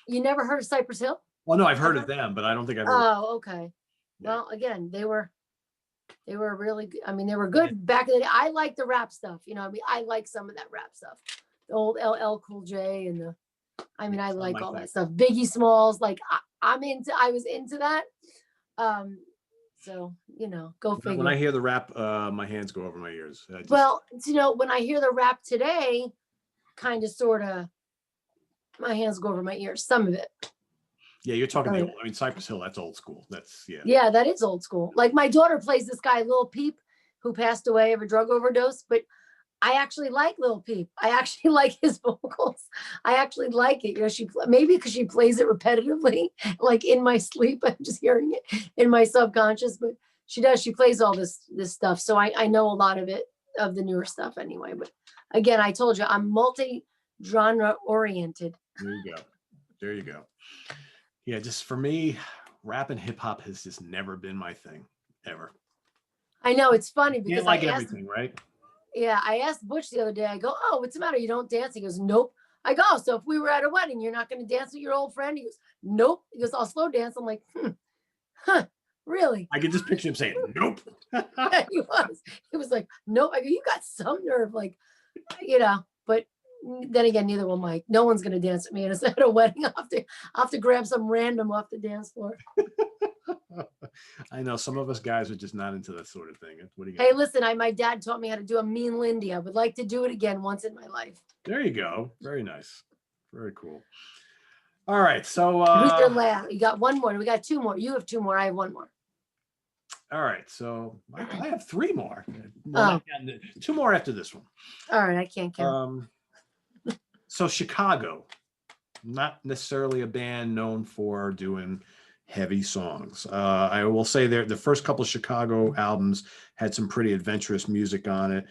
You never heard of Cypress Hill? Well, no, I've heard of Ever? them, but I don't think I've ever. Oh, okay. Yeah. Well, again, they were really good. I mean, they were good back in the day. I like the rap stuff. You know, I mean, I like some of that rap stuff. The old LL Cool J and I mean, I It's not like my all thing. that stuff. Biggie Smalls, like I was into that. So, you know, go figure. When I hear the rap, my hands go over my ears. Well, you know, when I hear the rap today, kind of, sort of, my hands go over my ears. Some of it. Yeah, you're talking I mean, Cypress Hill, that's old school. That's, yeah. Yeah, that is old school. Like my daughter plays this guy, Lil Peep, who passed away of a drug overdose, but I actually like Lil Peep. I actually like his vocals. I actually like it. You know, maybe because she plays it repetitively, like in my sleep, I'm just hearing it in my subconscious, but she does. She plays all this stuff. So I know a lot of it, of the newer stuff anyway. But again, I told you, I'm multi-genre oriented. There you go. There you go. Yeah, just for me, rap and hip hop has just never been my thing, ever. I know, it's funny because Can't like everything, right? Yeah, I asked Butch the other day, I go, oh, what's the matter? You don't dance? He goes, nope. I go, oh, so if we were at a wedding, you're not going to dance with your old friend? He goes, nope. He goes, I'll slow dance. I'm like, really? I can just picture him saying, nope. He was like, nope. I go, you got some nerve, like, you know, but then again, neither will Mike. No one's going to dance with me at a wedding. I'll have to grab some random off the dance floor. I know some of us guys are just not into that sort of thing. What do you Hey, listen, my dad taught me how to do a mean Lindy. I would like to do it again once in my life. There you go. Very nice. Very cool. All right. So who's your last? You got one more. We got two more. You have two more. I have one more. All right. So I have three more. Well, two more after this one. All right. I can't count. So Chicago, not necessarily a band known for doing heavy songs. I will say the first couple of Chicago albums had some pretty adventurous music on it,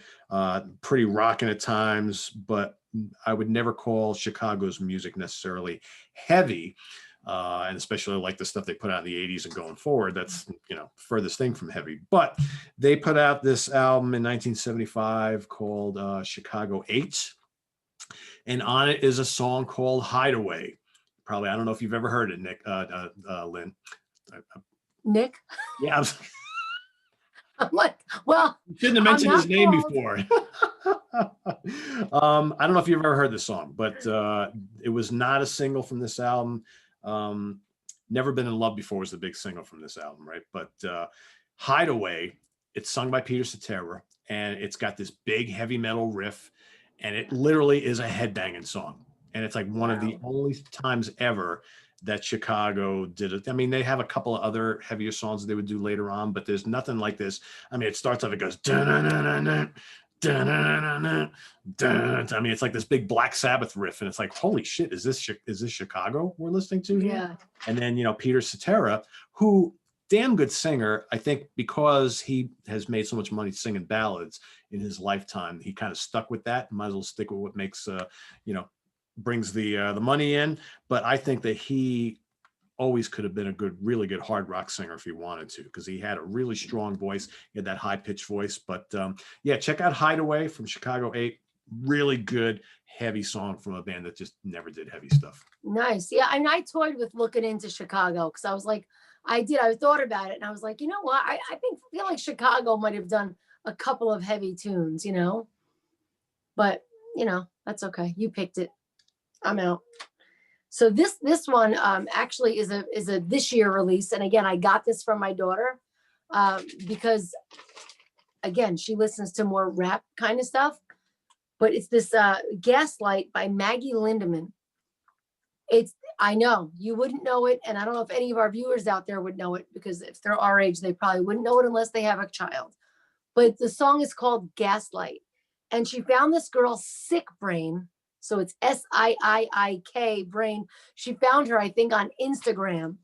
pretty rocking at times, but I would never call Chicago's music necessarily heavy. And especially like the stuff they put out in the 80s and going forward, that's, you know, furthest thing from heavy. But they put out this album in 1975 called Chicago 8. And on it is a song called Hideaway. Probably, I don't know if you've ever heard it, Nick, Lynn. Nick? Yeah. I'm like, well, you shouldn't have mentioned his name before. I don't know if you've ever heard this song, but it was not a single from this album. Never Been in Love Before was the big single from this album, right? But Hideaway, it's sung by Peter Cetera, and it's got this big heavy metal riff, and it literally is a headbanging song. And it's like one of the only times ever that Chicago did it. I mean, they have a couple of other heavier songs that they would do later on, but there's nothing like this. I mean, it starts off, it goes, I mean, it's like this big Black Sabbath riff, and it's like, holy shit, is this Chicago we're listening to here? Yeah. And then, you know, Peter Cetera, who damn good singer, I think, because he has made so much money singing ballads in his lifetime, he kind of stuck with that. Might as well stick with what makes, you know, brings the money in. But I think that he always could have been a really good hard rock singer if he wanted to, because he had a really strong voice. He had that high pitched voice. But yeah, check out Hideaway from Chicago 8. Really good heavy song from a band that just never did heavy stuff. Nice. Yeah. And I toyed with looking into Chicago because I was like, I thought about it and I was like, you know what? I feel like Chicago might have done a couple of heavy tunes, you know, but you know, that's okay. You picked it. I'm out. So this one actually is a this year release. And again, I got this from my daughter because again, she listens to more rap kind of stuff, but it's this Gaslight by Maggie Lindemann. I know you wouldn't know it. And I don't know if any of our viewers out there would know it, because if they're our age, they probably wouldn't know it unless they have a child. But the song is called Gaslight. And she found this girl, Sick Brain. So it's SIIIK Brain. She found her, I think, on Instagram.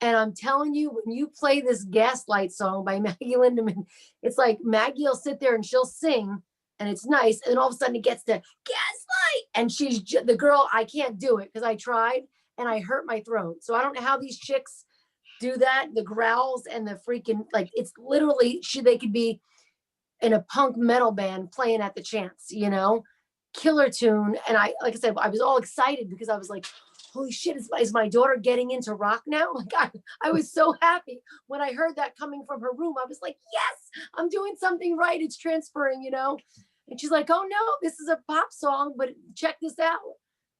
And I'm telling you, when you play this Gaslight song by Maggie Lindemann, it's like Maggie will sit there and she'll sing and it's nice. And then all of a sudden it gets to Gaslight. And she's the girl, I can't do it because I tried and I hurt my throat. So I don't know how these chicks do that. The growls and the freaking, like, it's literally, they could be in a punk metal band playing at the Chance, you know, killer tune. And like I said, I was all excited because I was like, holy shit, is my daughter getting into rock now? Like I was so happy when I heard that coming from her room. I was like, yes, I'm doing something right. It's transferring, you know? And she's like, oh no, this is a pop song, but check this out.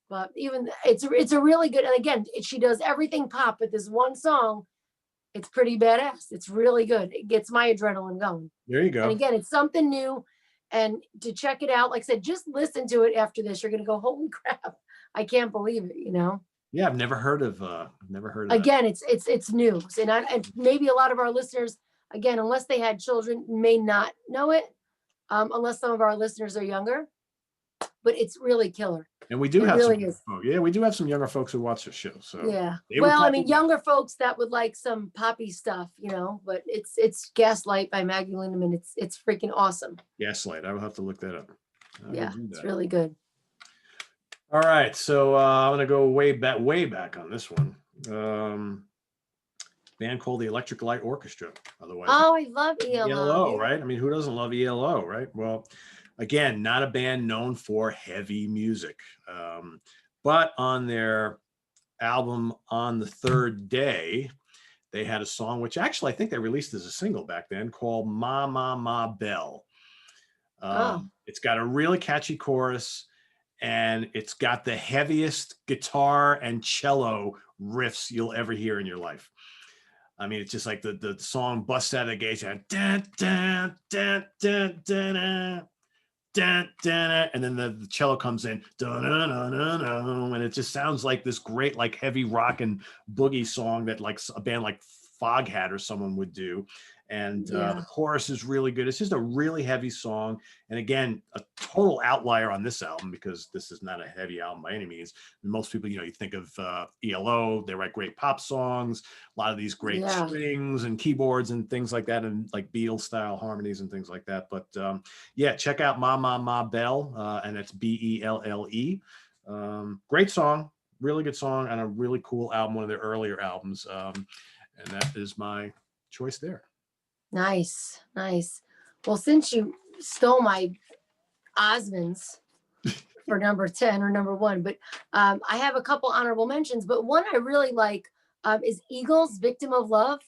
But even it's a really good, and again, she does everything pop, but this one song, it's pretty badass. It's really good. It gets my adrenaline going. There you go. And again, it's something new. And to check it out, like I said, just listen to it after this. You're gonna go, holy crap, I can't believe it, you know? Yeah, I've never heard of again, it's new. And maybe a lot of our listeners, again, unless they had children, may not know it, unless some of our listeners are younger. But it's really killer. And we do have some folks. Yeah, we do have some younger folks who watch the show. So yeah. Well, I mean, younger folks that would like some poppy stuff, you know, but it's Gaslight by Maggie Lindemann. It's freaking awesome. Gaslight. I will have to look that up. Yeah, it's really good. All right. So I'm gonna go way back on this one. Band called the Electric Light Orchestra, otherwise. Oh, I love ELO. ELO, right? I mean, who doesn't love ELO, right? Well, again, not a band known for heavy music. But on their album On the Third Day, they had a song, which actually I think they released as a single back then, called Ma Ma Ma Bell. It's got a really catchy chorus, and it's got the heaviest guitar and cello riffs you'll ever hear in your life. I mean, it's just like the song busts out of the gate, and dun, dun, dun, dun, dun, dun. Dun, dun, and then the cello comes in, dun, dun, dun, dun, dun, and it just sounds like this great, like heavy rock and boogie song that like a band like Foghat or someone would do. And the chorus is really good. It's just a really heavy song. And again, a total outlier on this album, because this is not a heavy album by any means. Most people, you know, you think of ELO, they write great pop songs, a lot of these great strings and keyboards and things like that, and like Beatles style harmonies and things like that. But yeah, check out Ma Ma Ma Bell, and it's Belle. Great song, really good song, and a really cool album, one of their earlier albums. And that is my choice there. Nice. Well, since you stole my Osmonds for number 10 or number 1, but I have a couple honorable mentions, but one I really like is Eagles, Victim of Love.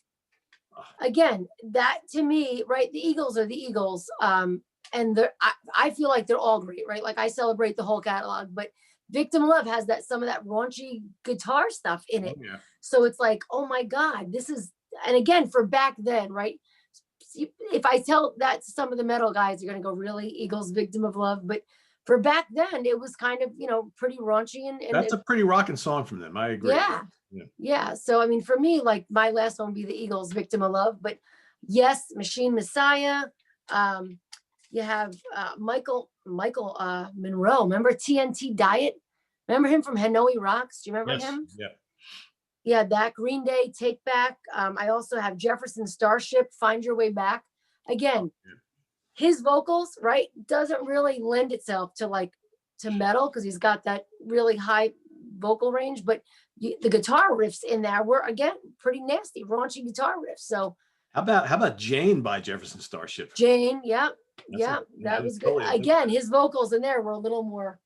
Again, that to me, right, the Eagles are the Eagles, and I feel like they're all great, right? Like I celebrate the whole catalog, but Victim of Love has some of that raunchy guitar stuff in it. Yeah. So it's like, oh my God, this is, and again, for back then, right? If I tell that to some of the metal guys, you're going to go, really, Eagles, Victim of Love? But for back then, it was kind of, you know, pretty raunchy. And that's a pretty rocking song from them. I agree. Yeah. So, I mean, for me, like my last one would be the Eagles, Victim of Love. But yes, Machine Messiah. You have Michael Monroe. Remember TNT Diet? Remember him from Hanoi Rocks? Do you remember him? Yeah. Yeah, that Green Day, Take Back. I also have Jefferson Starship, Find Your Way Back. Again, his vocals, right, doesn't really lend itself to metal because he's got that really high vocal range. But the guitar riffs in there were, again, pretty nasty, raunchy guitor riffs. So how about Jane by Jefferson Starship? Jane, that was good. Totally again, his vocals in there were a little more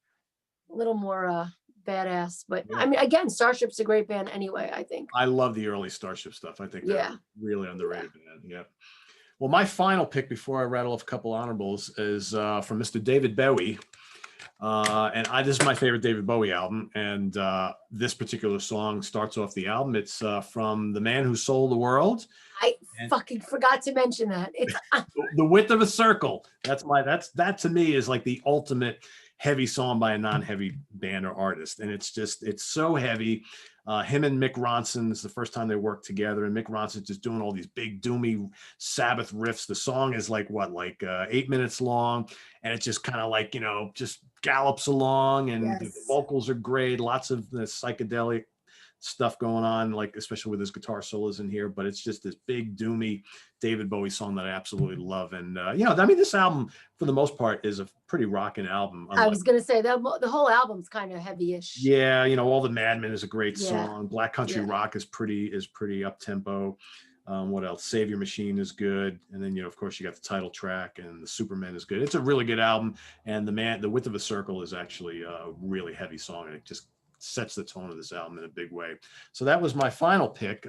badass. But I mean, again, Starship's a great band anyway, I think. I love the early Starship stuff. I think they're really underrated band. Yeah. Well, my final pick before I rattle off a couple honorables is from Mr. David Bowie. And this is my favorite David Bowie album. And this particular song starts off the album. It's from The Man Who Sold the World. I fucking forgot to mention that. It's The Width of a Circle. That to me is like the ultimate heavy song by a non-heavy band or artist. And it's so heavy. Him and Mick Ronson, is the first time they worked together, and Mick Ronson just doing all these big doomy Sabbath riffs. The song is like 8 minutes long, and it just kind of like, you know, just gallops along, and the vocals are great. Lots of the psychedelic stuff going on, like especially with his guitar solos in here. But it's just this big doomy David Bowie song that I absolutely love. And I mean, this album for the most part is a pretty rocking album. I was gonna say that the whole album's kind of heavy-ish. Yeah, you know, All the Madmen is a great song. Black Country Rock is pretty up tempo. What else? Save Your Machine is good. And then, of course, you got the title track, and the Superman is good. It's a really good album. And The Width of a Circle is actually a really heavy song, and it just sets the tone of this album in a big way. So that was my final pick.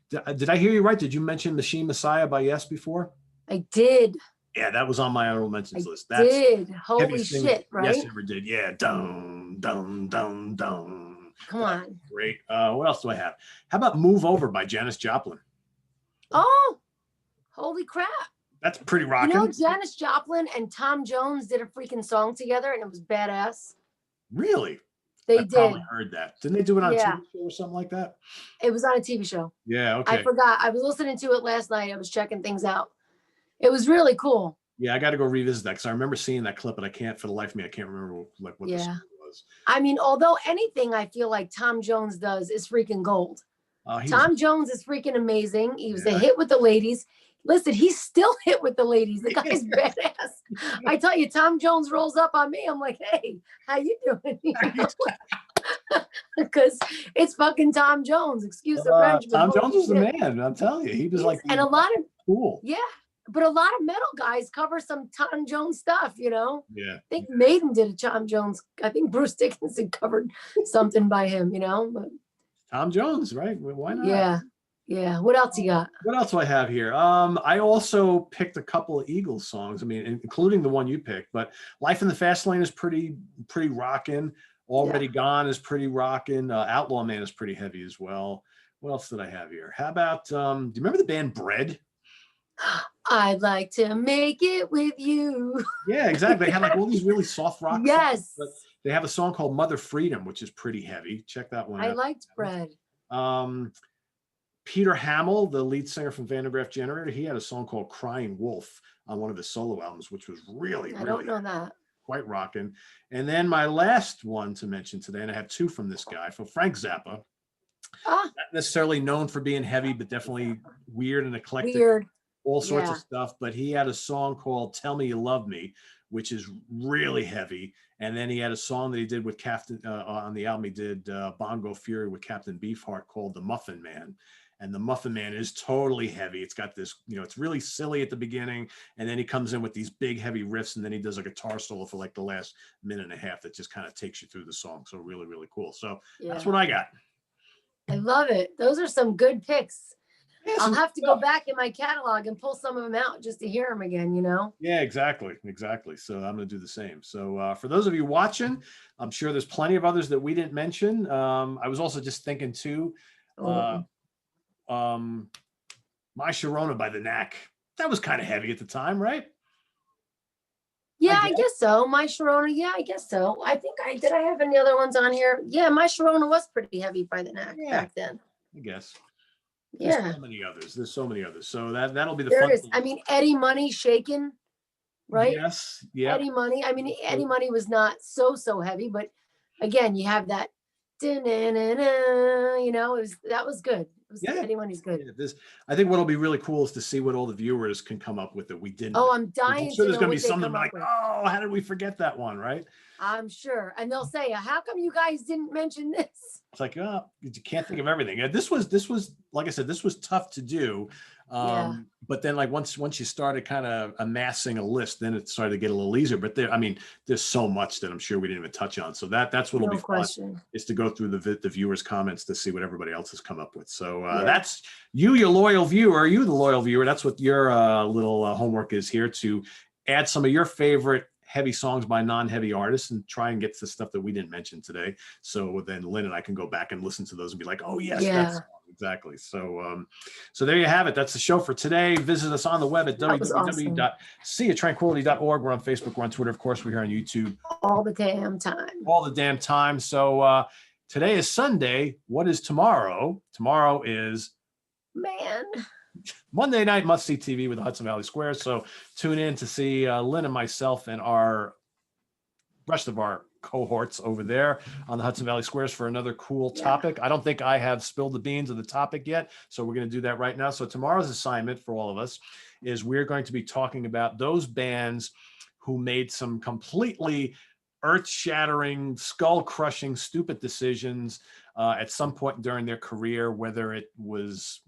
Did I hear you right? Did you mention Machine Messiah by Yes before? I did. Yeah, that was on my honorable mentions list. That's did. Holy shit, right? Yes, ever did. Yeah. Dum, dum, dum, dum. Come on. Great. What else do I have? How about Move Over by Janis Joplin? Oh, holy crap. That's pretty rocking. You know, Janis Joplin and Tom Jones did a freaking song together, and it was badass. Really? They I did. Probably heard that. Didn't they do it on a TV show or something like that? It was on a TV show. Yeah, okay. I forgot. I was listening to it last night. I was checking things out. It was really cool. Yeah, I got to go revisit that because I remember seeing that clip, but I can't, for the life of me, I can't remember like what the song was. I mean, although anything I feel like Tom Jones does is freaking gold. Tom Jones is freaking amazing. He was a hit with the ladies. Listen, he's still hit with the ladies. The guy's badass. I tell you, Tom Jones rolls up on me. I'm like, hey, how you doing? Because it's fucking Tom Jones. Excuse the French. Tom Jones was the man. I'm telling you, he was like, and a lot of cool. Yeah, but a lot of metal guys cover some Tom Jones stuff. You know. Yeah. I think Maiden did a Tom Jones. I think Bruce Dickinson covered something by him. You know, but Tom Jones, right? Why not? Yeah. Yeah. What else you got? What else do I have here? I also picked a couple of Eagles songs. I mean, including the one you picked, but Life in the Fast Lane is pretty rocking. Already Gone is pretty rocking. Outlaw Man is pretty heavy as well. What else did I have here? How about, do you remember the band Bread? I'd like to make it with you. Yeah, exactly. They had like all these really soft rock songs, but they have a song called Mother Freedom, which is pretty heavy. Check that one out. I liked Bread. Peter Hamill, the lead singer from Van der Graaf Generator, he had a song called Crying Wolf on one of his solo albums, which was really, I don't know that. Quite rocking. And then my last one to mention today, and I have two from this guy, from Frank Zappa. Not necessarily known for being heavy, but definitely weird and eclectic. All sorts of stuff. But he had a song called Tell Me You Love Me, which is really heavy. And then he had a song that he did with Captain, on the album he did Bongo Fury with Captain Beefheart called The Muffin Man. And The Muffin Man is totally heavy. It's got this, it's really silly at the beginning. And then he comes in with these big, heavy riffs. And then he does a guitar solo for like the last minute and a half that just kind of takes you through the song. So really, really cool. So that's what I got. I love it. Those are some good picks. Yeah, I'll have to go back in my catalog and pull some of them out just to hear them again, Yeah, exactly. So I'm going to do the same. So for those of you watching, I'm sure there's plenty of others that we didn't mention. I was also just thinking too, My Sharona by the Knack. That was kind of heavy at the time, right? Yeah, I guess so. My Sharona, yeah, I guess so. I think did I have any other ones on here? Yeah, My Sharona was pretty heavy by the Knack back then. I guess. Yeah. There's so many others. So that'll be the there fun is. I mean, Eddie Money, Shaken, right? Yes. Yeah. Eddie Money. I mean, Eddie Money was not so heavy, but again, you have that that was good. Eddie Money's good. Yeah, I think what'll be really cool is to see what all the viewers can come up with that we didn't. Oh, I'm dying. I'm sure there's going to be something like, oh, how did we forget that one, right? I'm sure. And they'll say, how come you guys didn't mention this? It's like, oh, you can't think of everything. This was, like I said, this was tough to do. But then like once you started kind of amassing a list, then it started to get a little easier. But there's so much that I'm sure we didn't even touch on. So that's what'll be fun, is to go through the viewers' comments to see what everybody else has come up with. So that's your loyal viewer. You, the loyal viewer, that's what your little homework is here, to add some of your favorite heavy songs by non-heavy artists and try and get to the stuff that we didn't mention today. So then Lynn and I can go back and listen to those and be like, oh yes, that song. Exactly. So there you have it. That's the show for today. Visit us on the web at www.seaoftranquility.org. We're on Facebook, we're on Twitter, of course, we're here on YouTube. All the damn time. So today is Sunday. What is tomorrow? Tomorrow is Monday night must-see TV with the Hudson Valley Squares. So tune in to see Lynn and myself and our rest of our cohorts over there on the Hudson Valley Squares for another cool topic. I don't think I have spilled the beans of the topic yet, so we're going to do that right now. So tomorrow's assignment for all of us is we're going to be talking about those bands who made some completely earth-shattering, skull-crushing, stupid decisions at some point during their career, whether it was,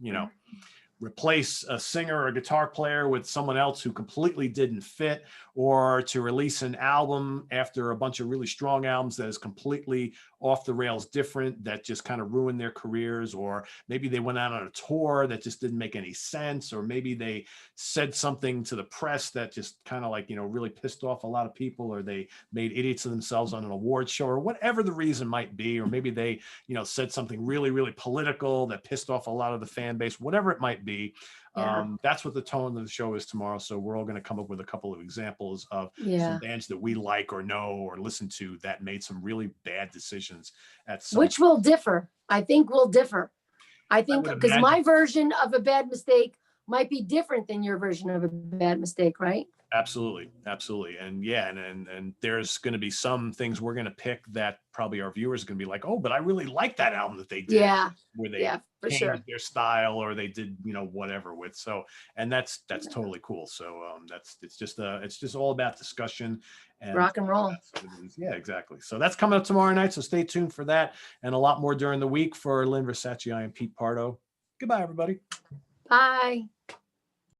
replace a singer or a guitar player with someone else who completely didn't fit, or to release an album after a bunch of really strong albums that is completely off the rails different, that just kind of ruined their careers. Or maybe they went out on a tour that just didn't make any sense, or maybe they said something to the press that just kind of like, you know, really pissed off a lot of people, or they made idiots of themselves on an award show, or whatever the reason might be. Or maybe they, you know, said something really, really political that pissed off a lot of the fan base, whatever it might be. Yeah. That's what the tone of the show is tomorrow. So we're all going to come up with a couple of examples of some Yeah. bands that we like or know or listen to that made some really bad decisions at some Which will differ. I think will differ. I think would because imagine- my version of a bad mistake might be different than your version of a bad mistake, right? Absolutely. Absolutely. And yeah, and there's going to be some things we're going to pick that probably our viewers are going to be like, oh, but I really like that album that they did. Yeah. Where they Yeah, for changed sure. their style, or they did, you know, whatever with. So, and that's totally cool. So it's just all about discussion and Rock and roll. Yeah, exactly. So that's coming up tomorrow night. So stay tuned for that and a lot more during the week. For Lynne Versaci, I am Pete Pardo. Goodbye, everybody. Bye.